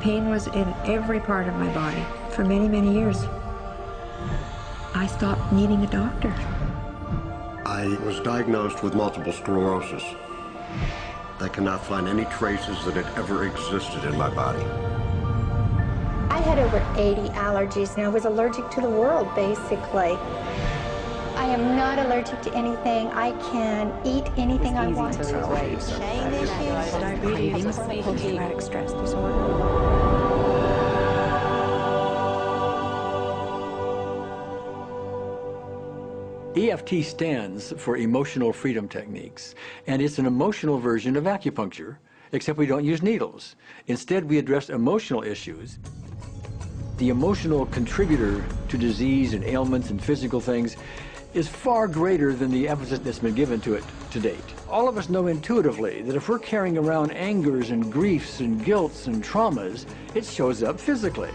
pain was in every part of my body for many, many years. I stopped needing a doctor. I was diagnosed with multiple sclerosis. I cannot find any traces that it ever existed in my body. I had over 80 allergies and I was allergic to the world, basically. I am not allergic to anything. I can eat anything I want to. Pain issues, Diabetes, post-traumatic stress disorder. EFT stands for Emotional Freedom Techniques, and it's an emotional version of acupuncture, except we don't use needles. Instead, we address emotional issues. The emotional contributor to disease and ailments and physical things is far greater than the emphasis that's been given to it to date. All of us know intuitively that if we're carrying around angers and griefs and guilts and traumas, it shows up physically.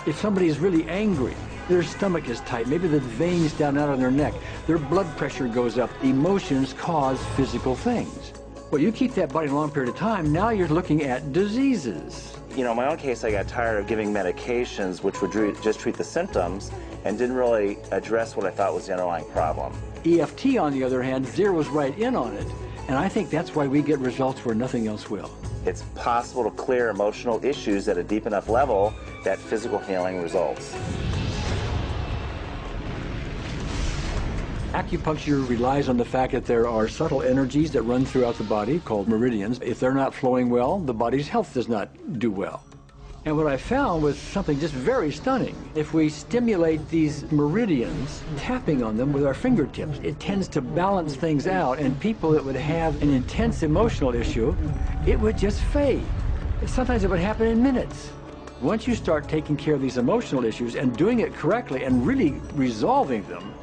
If somebody is really angry, their stomach is tight, maybe the veins down out of their neck, their blood pressure goes up, emotions cause physical things. Well, you keep that body a long period of time, now you're looking at diseases. You know, in my own case, I got tired of giving medications which would just treat the symptoms and didn't really address what I thought was the underlying problem. EFT, on the other hand, zeroes right in on it, and I think that's why we get results where nothing else will. It's possible to clear emotional issues at a deep enough level that physical healing results. Acupuncture relies on the fact that there are subtle energies that run throughout the body called meridians. If they're not flowing well, the body's health does not do well. And what I found was something just very stunning. If we stimulate these meridians, tapping on them with our fingertips, it tends to balance things out, and people that would have an intense emotional issue, it would just fade. Sometimes it would happen in minutes. Once you start taking care of these emotional issues and doing it correctly and really resolving them,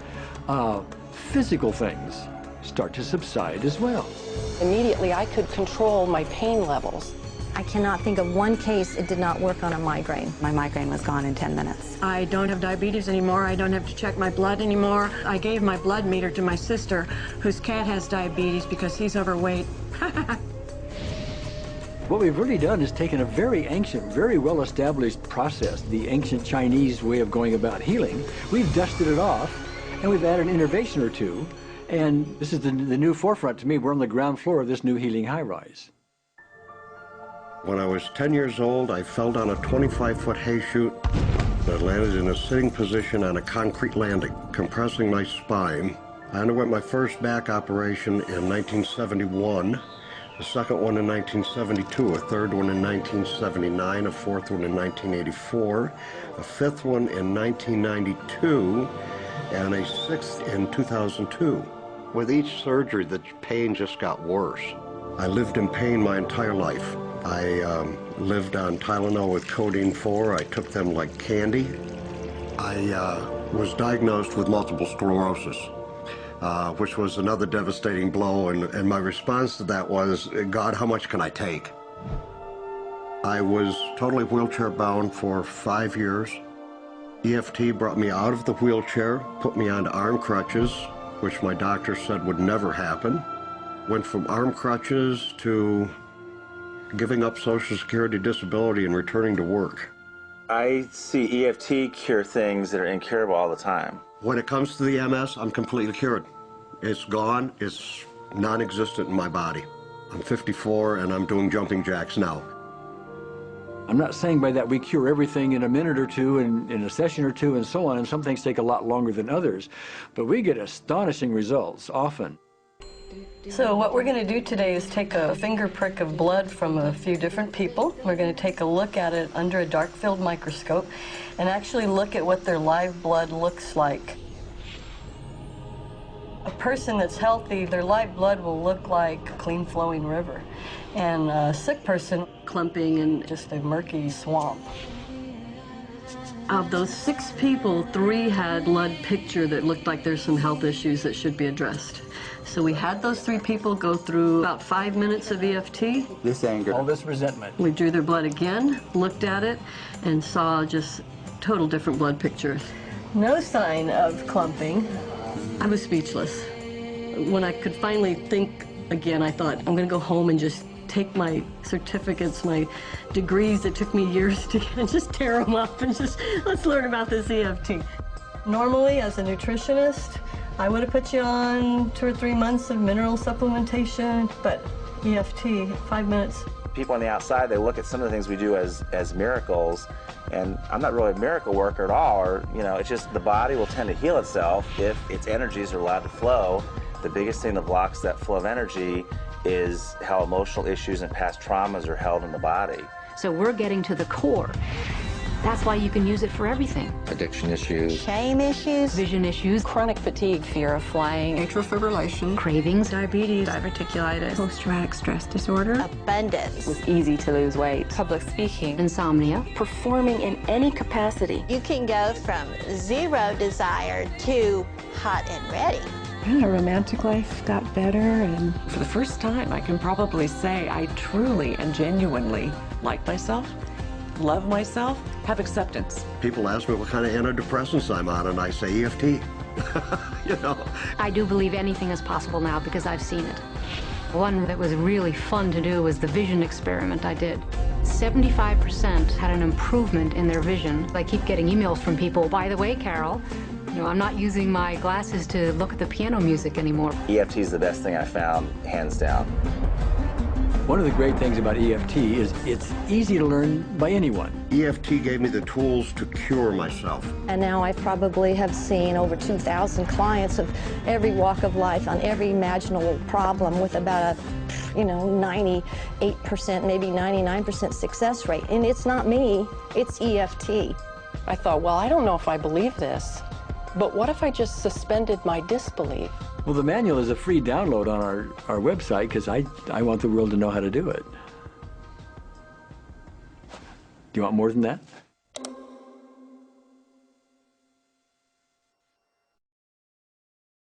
physical things start to subside as well. Immediately, I could control my pain levels. I cannot think of one case it did not work on a migraine. My migraine was gone in 10 minutes. I don't have diabetes anymore. I don't have to check my blood anymore. I gave my blood meter to my sister, whose cat has diabetes because he's overweight. What we've really done is taken a very ancient, very well-established process, the ancient Chinese way of going about healing. We've dusted it off, and we've added an innovation or two, and this is the new forefront to me. We're on the ground floor of this new healing high-rise. When I was 10 years old, I fell down a 25-foot hay chute. I landed in a sitting position on a concrete landing, compressing my spine. I underwent my first back operation in 1971, a second one in 1972, a third one in 1979, a fourth one in 1984, a fifth one in 1992, and a sixth in 2002. With each surgery, the pain just got worse. I lived in pain my entire life. I lived on Tylenol with codeine 4. I took them like candy. I was diagnosed with multiple sclerosis, which was another devastating blow, and my response to that was, God, how much can I take? I was totally wheelchair bound for 5 years. EFT brought me out of the wheelchair, put me onto arm crutches, which my doctor said would never happen. Went from arm crutches to giving up Social Security disability and returning to work. I see EFT cure things that are incurable all the time. When it comes to the MS, I'm completely cured. It's gone, it's non-existent in my body. I'm 54 and I'm doing jumping jacks now. I'm not saying by that we cure everything in a minute or two, and in a session or two, and so on, and some things take a lot longer than others, but we get astonishing results often. So what we're going to do today is take a finger prick of blood from a few different people. We're going to take a look at it under a dark field microscope and actually look at what their live blood looks like. A person that's healthy, their live blood will look like a clean flowing river, and a sick person clumping in just a murky swamp. Of those 6 people, 3 had blood picture that looked like there's some health issues that should be addressed. So we had those 3 people go through about 5 minutes of EFT. This anger. All this resentment. We drew their blood again, looked at it, and saw just total different blood pictures. No sign of clumping. I was speechless. When I could finally think again, I thought, I'm going to go home and just take my certificates, my degrees that took me years to get, and just tear them up and just, let's learn about this EFT. Normally, as a nutritionist, I would have put you on 2 or 3 months of mineral supplementation, but EFT, 5 minutes. People on the outside, they look at some of the things we do as miracles, and I'm not really a miracle worker at all, or, you know, it's just the body will tend to heal itself if its energies are allowed to flow. The biggest thing that blocks that flow of energy is how emotional issues and past traumas are held in the body. So we're getting to the core. That's why you can use it for everything. Addiction issues. Shame issues. Vision issues. Chronic fatigue, fear of flying. Atrial fibrillation. Cravings. Diabetes. Diverticulitis. Post-traumatic stress disorder. Abundance. It was easy to lose weight. Public speaking. Insomnia. Performing in any capacity. You can go from zero desire to hot and ready. Our romantic life got better, and for the first time, I can probably say I truly and genuinely like myself, love myself, have acceptance. People ask me what kind of antidepressants I'm on, and I say EFT. You know. I do believe anything is possible now because I've seen it. One that was really fun to do was the vision experiment I did. 75% had an improvement in their vision. I keep getting emails from people, by the way, Carol, you know, I'm not using my glasses to look at the piano music anymore. EFT is the best thing I found, hands down. One of the great things about EFT is it's easy to learn by anyone. EFT gave me the tools to cure myself. And now I probably have seen over 2,000 clients of every walk of life on every imaginable problem with about a, 98%, maybe 99% success rate. And it's not me, it's EFT. I thought, well, I don't know if I believe this, but what if I just suspended my disbelief? Well, the manual is a free download on our website because I want the world to know how to do it. Do you want more than that?